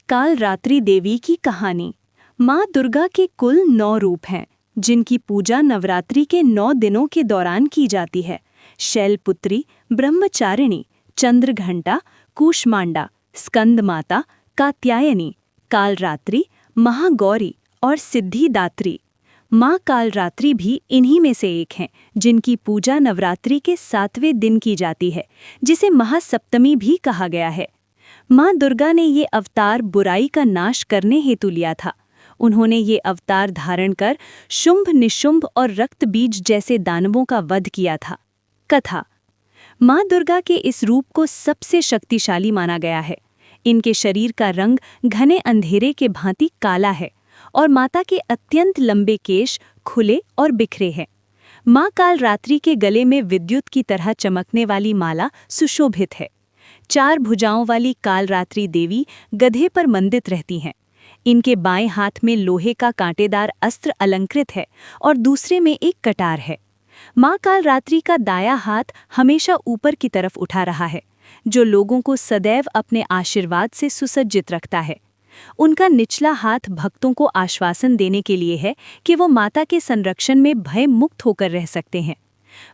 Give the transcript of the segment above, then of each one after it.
कालरात्रि देवी की कहानी। माँ दुर्गा के कुल 9 रूप हैं, जिनकी पूजा नवरात्रि के 9 दिनों के दौरान की जाती है। शैलपुत्री, ब्रह्मचारिणी, चंद्रघंटा, कूष्मांडा, स्कंद माता, कात्यायनी, कालरात्रि, महागौरी और सिद्धिदात्री। माँ कालरात्रि भी इन्हीं में से एक हैं, जिनकी पूजा नवरात्रि के 7वें दिन की जाती है, जिसे महासप्तमी भी कहा गया है। माँ दुर्गा ने ये अवतार बुराई का नाश करने हेतु लिया था। उन्होंने ये अवतार धारण कर शुंभ, निशुंभ और रक्त बीज जैसे दानवों का वध किया था। कथा। माँ दुर्गा के इस रूप को सबसे शक्तिशाली माना गया है। इनके शरीर का रंग घने अंधेरे के भांति काला है और माता के अत्यंत लंबे केश खुले और बिखरे हैं। माँ कालरात्रि के गले में विद्युत की तरह चमकने वाली माला सुशोभित है। 4 भुजाओं वाली कालरात्रि देवी गधे पर मंडित रहती हैं। इनके बाएं हाथ में लोहे का कांटेदार अस्त्र अलंकृत है और दूसरे में एक कटार है। माँ कालरात्रि का दाया हाथ हमेशा ऊपर की तरफ उठा रहा है, जो लोगों को सदैव अपने आशीर्वाद से सुसज्जित रखता है। उनका निचला हाथ भक्तों को आश्वासन देने के लिए है कि वो माता के संरक्षण में भय मुक्त होकर रह सकते हैं।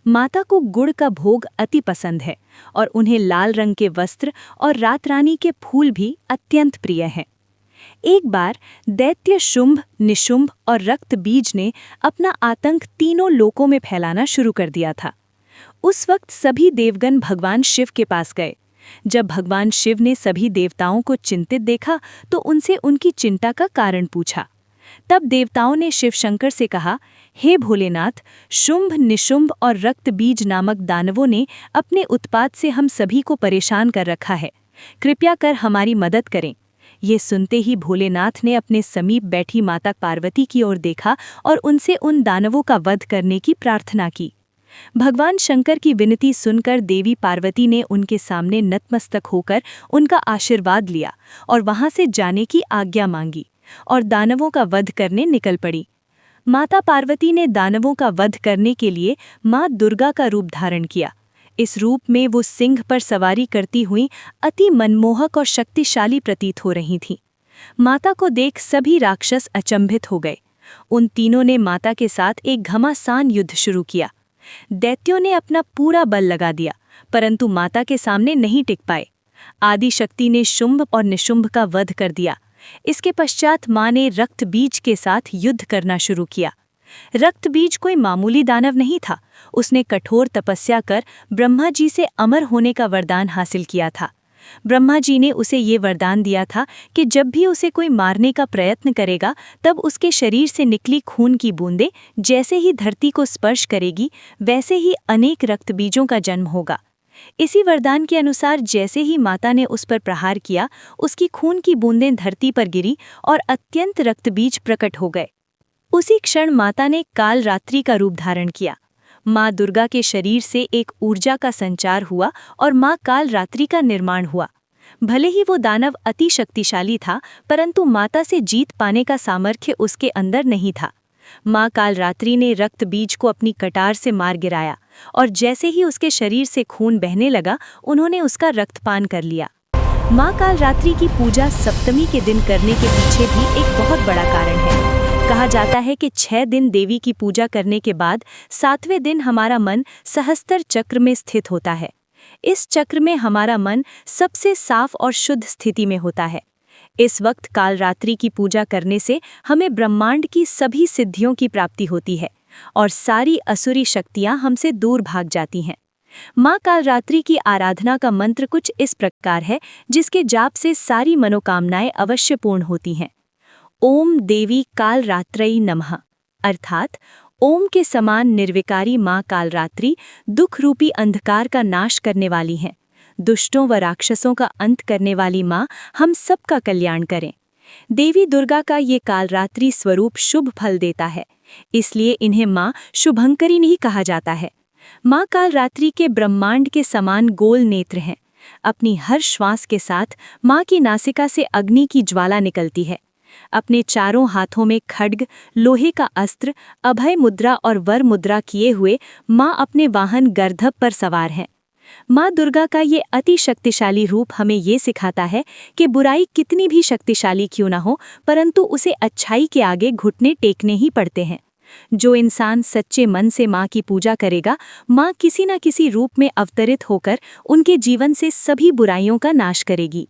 माता को गुड़ का भोग अति पसंद है और उन्हें लाल रंग के वस्त्र और रात रानी के फूल भी अत्यंत प्रिय हैं। एक बार दैत्य शुंभ, निशुंभ और रक्त बीज ने अपना आतंक तीनों लोकों में फैलाना शुरू कर दिया था। उस वक्त सभी देवगण भगवान शिव के पास गए। जब भगवान शिव ने सभी देवताओं को चिंतित देखा तो उनसे उनकी चिंता का कारण पूछा। तब देवताओं ने शिव शंकर से कहा, हे भोलेनाथ, शुंभ, निशुंभ और रक्त बीज नामक दानवों ने अपने उत्पात से हम सभी को परेशान कर रखा है। कृपया कर हमारी मदद करें। ये सुनते ही भोलेनाथ ने अपने समीप बैठी माता पार्वती की ओर देखा और उनसे उन दानवों का वध करने की प्रार्थना की। भगवान शंकर की विनती सुनकर देवी पार्वती ने उनके सामने नतमस्तक होकर उनका आशीर्वाद लिया और वहां से जाने की आज्ञा मांगी और दानवों का वध करने निकल पड़ी। माता पार्वती ने दानवों का वध करने के लिए माँ दुर्गा का रूप धारण किया। इस रूप में वो सिंह पर सवारी करती हुई अति मनमोहक और शक्तिशाली प्रतीत हो रही थीं। माता को देख सभी राक्षस अचंभित हो गए। उन तीनों ने माता के साथ एक घमासान युद्ध शुरू किया। दैत्यों ने अपना पूरा बल लगा दिया, परंतु माता के सामने नहीं टिक पाए। आदि शक्ति ने शुंभ और निशुंभ का वध कर दिया। इसके पश्चात माँ ने रक्त बीज के साथ युद्ध करना शुरू किया। रक्त बीज कोई मामूली दानव नहीं था। उसने कठोर तपस्या कर ब्रह्मा जी से अमर होने का वरदान हासिल किया था। ब्रह्मा जी ने उसे ये वरदान दिया था कि जब भी उसे कोई मारने का प्रयत्न करेगा, तब उसके शरीर से निकली खून की बूंदें जैसे ही धरती को स्पर्श करेगी, वैसे ही अनेक रक्त बीजों का जन्म होगा। इसी वरदान के अनुसार जैसे ही माता ने उस पर प्रहार किया, उसकी खून की बूंदें धरती पर गिरी और अत्यंत रक्तबीज प्रकट हो गए। उसी क्षण माता ने कालरात्रि का रूप धारण किया। माँ दुर्गा के शरीर से एक ऊर्जा का संचार हुआ और माँ कालरात्रि का निर्माण हुआ। भले ही वो दानव अति शक्तिशाली था, परंतु माता से जीत पाने का सामर्थ्य उसके अंदर नहीं था। माँ कालरात्रि ने रक्त बीज को अपनी कटार से मार गिराया और जैसे ही उसके शरीर से खून बहने लगा, उन्होंने उसका रक्तपान कर लिया। माँ कालरात्रि की पूजा सप्तमी के दिन करने के पीछे भी एक बहुत बड़ा कारण है। कहा जाता है कि 6 दिन देवी की पूजा करने के बाद 7वें दिन हमारा मन सहस्त्र चक्र में स्थित होता है। इस चक्र में हमारा मन सबसे साफ और शुद्ध स्थिति में होता है। इस वक्त कालरात्रि की पूजा करने से हमें ब्रह्मांड की सभी सिद्धियों की प्राप्ति होती है और सारी असुरी शक्तियां हमसे दूर भाग जाती हैं। माँ कालरात्रि की आराधना का मंत्र कुछ इस प्रकार है, जिसके जाप से सारी मनोकामनाएं अवश्य पूर्ण होती हैं। ओम देवी कालरात्रै नमः, अर्थात ओम के समान निर्विकारी माँ कालरात्रि दुख रूपी अंधकार का नाश करने वाली हैं। दुष्टों व राक्षसों का अंत करने वाली माँ हम सबका कल्याण करें। देवी दुर्गा का ये कालरात्रि स्वरूप शुभ फल देता है, इसलिए इन्हें माँ शुभंकरी नहीं कहा जाता है। माँ कालरात्रि के ब्रह्मांड के समान गोल नेत्र हैं। अपनी हर श्वास के साथ माँ की नासिका से अग्नि की ज्वाला निकलती है। अपने चारों हाथों में खड्ग, लोहे का अस्त्र, अभय मुद्रा और वर मुद्रा किए हुए माँ अपने वाहन गर्दभ पर सवार हैं। माँ दुर्गा का ये अति शक्तिशाली रूप हमें ये सिखाता है कि बुराई कितनी भी शक्तिशाली क्यों ना हो, परंतु उसे अच्छाई के आगे घुटने टेकने ही पड़ते हैं। जो इंसान सच्चे मन से माँ की पूजा करेगा, माँ किसी न किसी रूप में अवतरित होकर उनके जीवन से सभी बुराइयों का नाश करेगी।